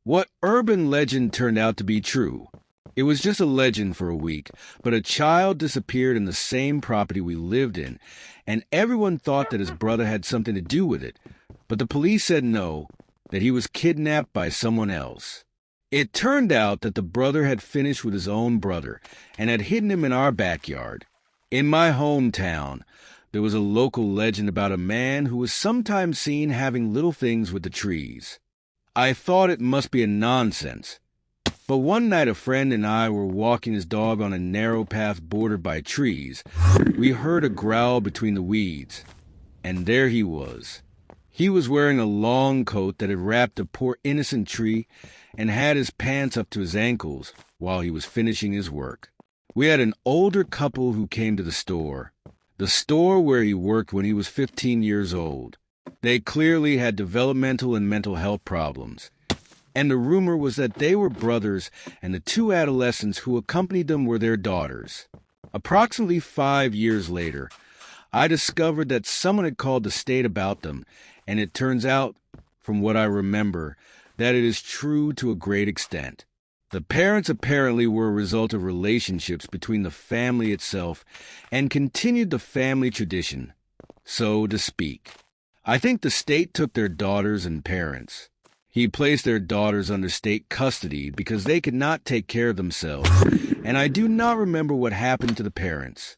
What urban legend turned out to be true. It was just a legend for a week, but a child disappeared in the same property we lived in, and everyone thought that his brother had something to do with it. But the police said no, that he was kidnapped by someone else. It turned out that the brother had finished with his own brother and had hidden him in our backyard. In my hometown, there was a local legend about a man who was sometimes seen having little things with the trees. I thought it must be a nonsense. But one night a friend and I were walking his dog on a narrow path bordered by trees. We heard a growl between the weeds, and there he was. He was wearing a long coat that had wrapped a poor innocent tree and had his pants up to his ankles while he was finishing his work. We had an older couple who came to the store where he worked when he was 15 years old. They clearly had developmental and mental health problems, and the rumor was that they were brothers and the two adolescents who accompanied them were their daughters. Approximately 5 years later, I discovered that someone had called the state about them, and it turns out, from what I remember, that it is true to a great extent. The parents apparently were a result of relationships between the family itself and continued the family tradition, so to speak. I think the state took their daughters and parents. He placed their daughters under state custody because they could not take care of themselves, and I do not remember what happened to the parents.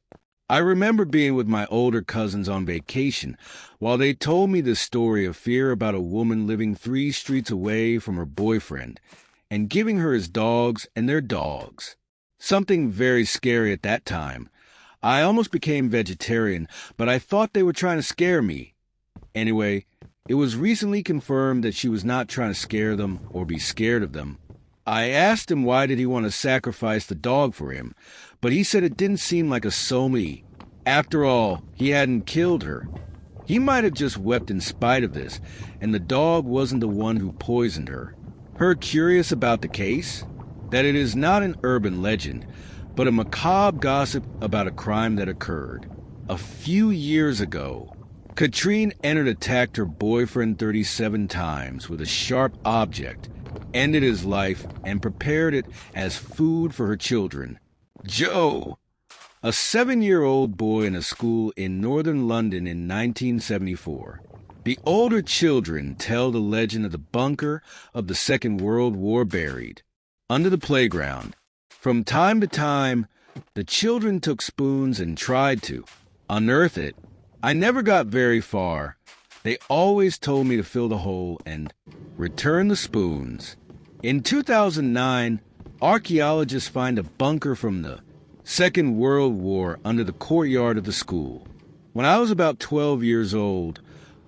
I remember being with my older cousins on vacation while they told me the story of fear about a woman living 3 streets away from her boyfriend and giving her his dogs and their dogs. Something very scary at that time. I almost became vegetarian, but I thought they were trying to scare me. Anyway, it was recently confirmed that she was not trying to scare them or be scared of them. I asked him why did he want to sacrifice the dog for him, but he said it didn't seem like a soulmate. After all, he hadn't killed her. He might have just wept in spite of this, and the dog wasn't the one who poisoned her. Her curious about the case? That it is not an urban legend, but a macabre gossip about a crime that occurred. A few years ago, Katrine attacked her boyfriend 37 times with a sharp object, ended his life, and prepared it as food for her children. Joe, a 7-year-old boy in a school in northern London in 1974. The older children tell the legend of the bunker of the Second World War buried under the playground. From time to time, the children took spoons and tried to unearth it. I never got very far. They always told me to fill the hole and return the spoons. In 2009, archaeologists find a bunker from the Second World War under the courtyard of the school. When I was about 12 years old,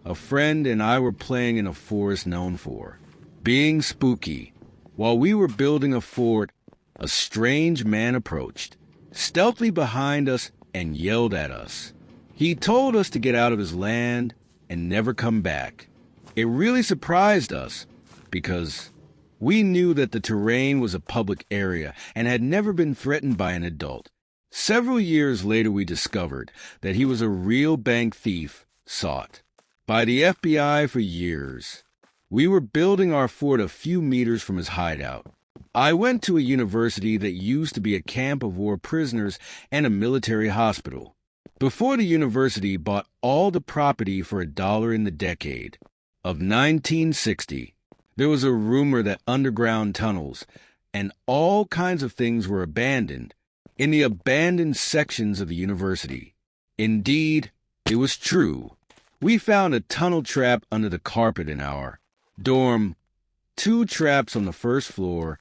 a friend and I were playing in a forest known for being spooky. While we were building a fort, a strange man approached, stealthily behind us, and yelled at us. He told us to get out of his land and never come back. It really surprised us because we knew that the terrain was a public area and had never been threatened by an adult. Several years later, we discovered that he was a real bank thief sought by the FBI for years. We were building our fort a few meters from his hideout. I went to a university that used to be a camp of war prisoners and a military hospital. Before the university bought all the property for $1 in the decade of 1960, there was a rumor that underground tunnels and all kinds of things were abandoned in the abandoned sections of the university. Indeed, it was true. We found a tunnel trap under the carpet in our dorm, 2 traps on the first floor,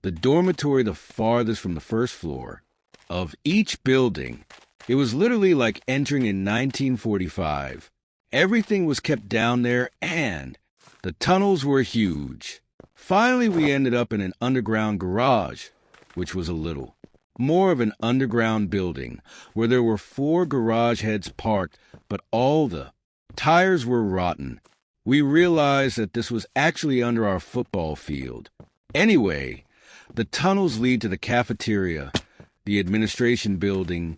the dormitory the farthest from the first floor of each building. It was literally like entering in 1945. Everything was kept down there, and the tunnels were huge. Finally, we ended up in an underground garage, which was a little more of an underground building, where there were 4 garage heads parked, but all the tires were rotten. We realized that this was actually under our football field. Anyway, the tunnels lead to the cafeteria, the administration building,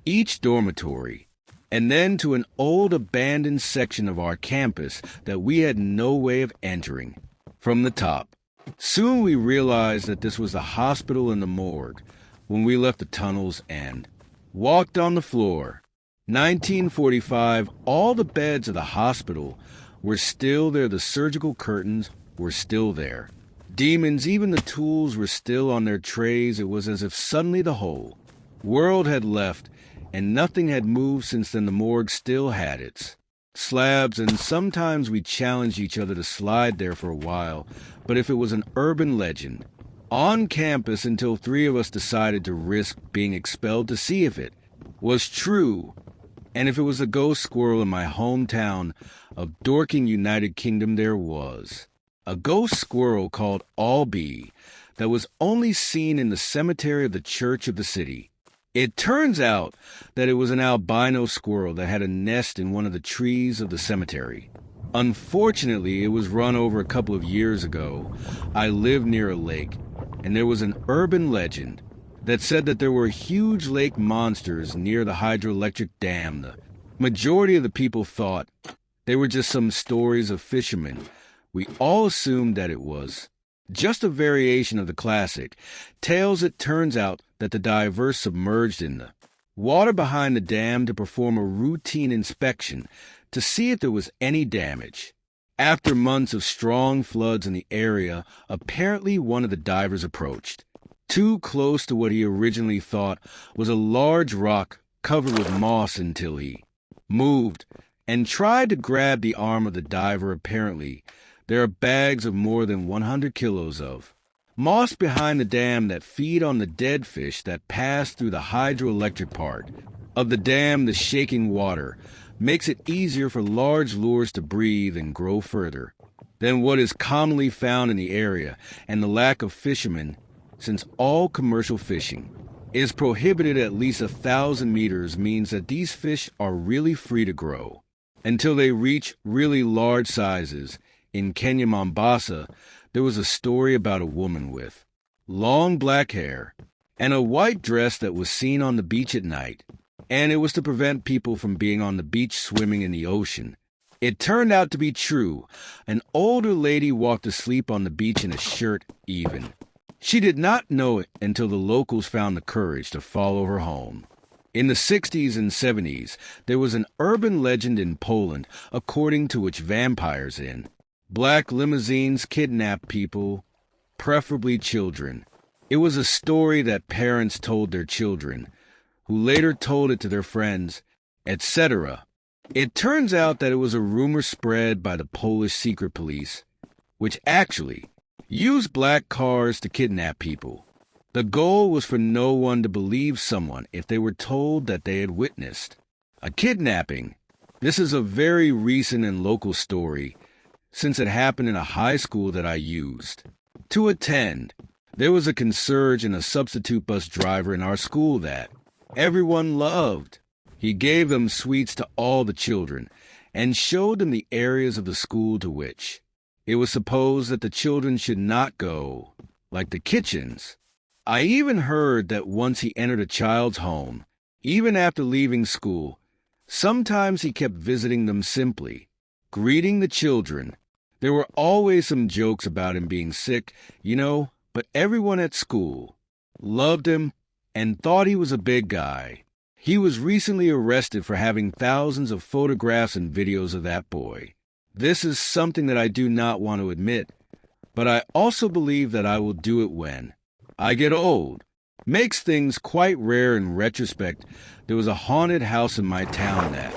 each dormitory, and then to an old abandoned section of our campus that we had no way of entering from the top. Soon we realized that this was the hospital and the morgue when we left the tunnels and walked on the floor. 1945, all the beds of the hospital were still there. The surgical curtains were still there. Demons, even the tools were still on their trays. It was as if suddenly the whole world had left and nothing had moved since then. The morgue still had its slabs, and sometimes we challenged each other to slide there for a while, but if it was an urban legend on campus until three of us decided to risk being expelled to see if it was true. And if it was a ghost squirrel in my hometown of Dorking, United Kingdom, there was a ghost squirrel called Albie that was only seen in the cemetery of the church of the city. It turns out that it was an albino squirrel that had a nest in one of the trees of the cemetery. Unfortunately, it was run over a couple of years ago. I lived near a lake, and there was an urban legend that said that there were huge lake monsters near the hydroelectric dam. The majority of the people thought they were just some stories of fishermen. We all assumed that it was just a variation of the classic tales. It turns out that the divers submerged in the water behind the dam to perform a routine inspection to see if there was any damage. After months of strong floods in the area, apparently one of the divers approached too close to what he originally thought was a large rock covered with moss until he moved and tried to grab the arm of the diver. Apparently, there are bags of more than 100 kilos of moss behind the dam that feed on the dead fish that pass through the hydroelectric part of the dam. The shaking water makes it easier for large lures to breathe and grow further than what is commonly found in the area, and the lack of fishermen, since all commercial fishing is prohibited at least 1,000 meters, means that these fish are really free to grow until they reach really large sizes. In Kenya, Mombasa, there was a story about a woman with long black hair and a white dress that was seen on the beach at night, and it was to prevent people from being on the beach swimming in the ocean. It turned out to be true. An older lady walked asleep on the beach in a shirt even. She did not know it until the locals found the courage to follow her home. In the 60s and 70s, there was an urban legend in Poland according to which vampires in black limousines kidnap people, preferably children. It was a story that parents told their children, who later told it to their friends, etc. It turns out that it was a rumor spread by the Polish secret police, which actually used black cars to kidnap people. The goal was for no one to believe someone if they were told that they had witnessed a kidnapping. This is a very recent and local story, since it happened in a high school that I used to attend. There was a concierge and a substitute bus driver in our school that everyone loved. He gave them sweets to all the children and showed them the areas of the school to which it was supposed that the children should not go, like the kitchens. I even heard that once he entered a child's home, even after leaving school, sometimes he kept visiting them simply, greeting the children. There were always some jokes about him being sick, but everyone at school loved him and thought he was a big guy. He was recently arrested for having thousands of photographs and videos of that boy. This is something that I do not want to admit, but I also believe that I will do it when I get old. Makes things quite rare in retrospect. There was a haunted house in my town that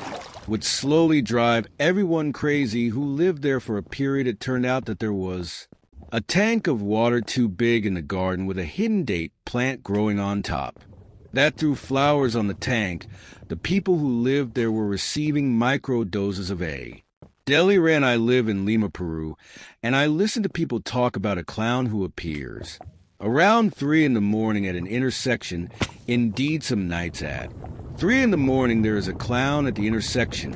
would slowly drive everyone crazy who lived there for a period. It turned out that there was a tank of water too big in the garden with a hidden date plant growing on top that threw flowers on the tank. The people who lived there were receiving micro doses of a Delirant. I live in Lima, Peru, and I listen to people talk about a clown who appears around 3 in the morning at an intersection. Indeed, some nights at 3 in the morning there is a clown at the intersection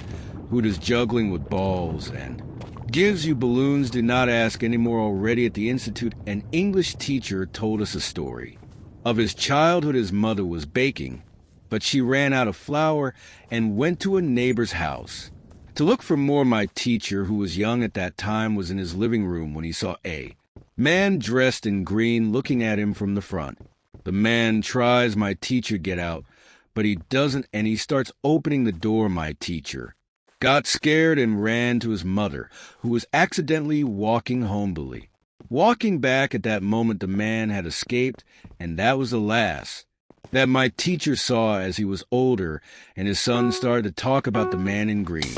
who does juggling with balls and gives you balloons. Do not ask anymore. Already at the institute, an English teacher told us a story of his childhood. His mother was baking, but she ran out of flour and went to a neighbor's house to look for more. My teacher, who was young at that time, was in his living room when he saw a Man dressed in green looking at him from the front. The man tries my teacher get out, but he doesn't, and he starts opening the door. My teacher got scared and ran to his mother, who was accidentally walking humbly. Walking back at that moment, the man had escaped, and that was the last that my teacher saw as he was older and his son started to talk about the man in green.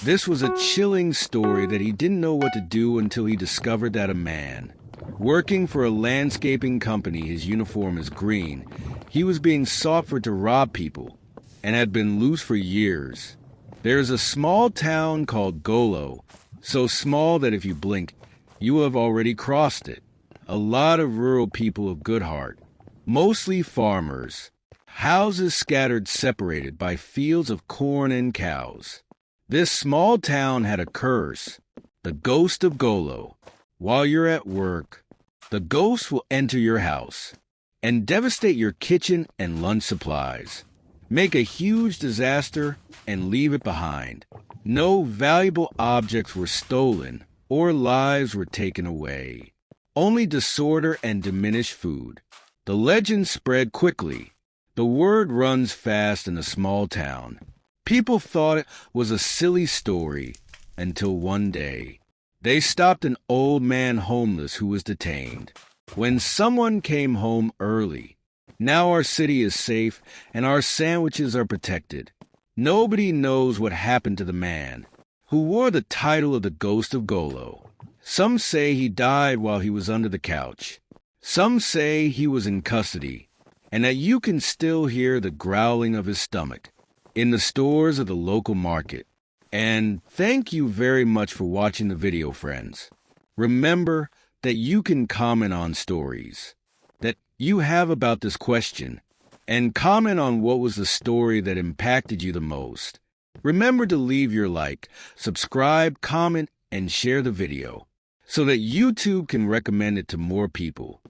This was a chilling story that he didn't know what to do until he discovered that a man working for a landscaping company, his uniform is green, he was being sought for to rob people and had been loose for years. There's a small town called Golo, so small that if you blink, you have already crossed it. A lot of rural people of good heart, mostly farmers. Houses scattered, separated by fields of corn and cows. This small town had a curse, the ghost of Golo. While you're at work, the ghost will enter your house and devastate your kitchen and lunch supplies, make a huge disaster, and leave it behind. No valuable objects were stolen or lives were taken away. Only disorder and diminished food. The legend spread quickly. The word runs fast in a small town. People thought it was a silly story until one day they stopped an old man homeless who was detained. When someone came home early, now our city is safe and our sandwiches are protected. Nobody knows what happened to the man who wore the title of the Ghost of Golo. Some say he died while he was under the couch. Some say he was in custody, and that you can still hear the growling of his stomach in the stores of the local market. And thank you very much for watching the video, friends. Remember that you can comment on stories that you have about this question, and comment on what was the story that impacted you the most. Remember to leave your like, subscribe, comment, and share the video so that YouTube can recommend it to more people.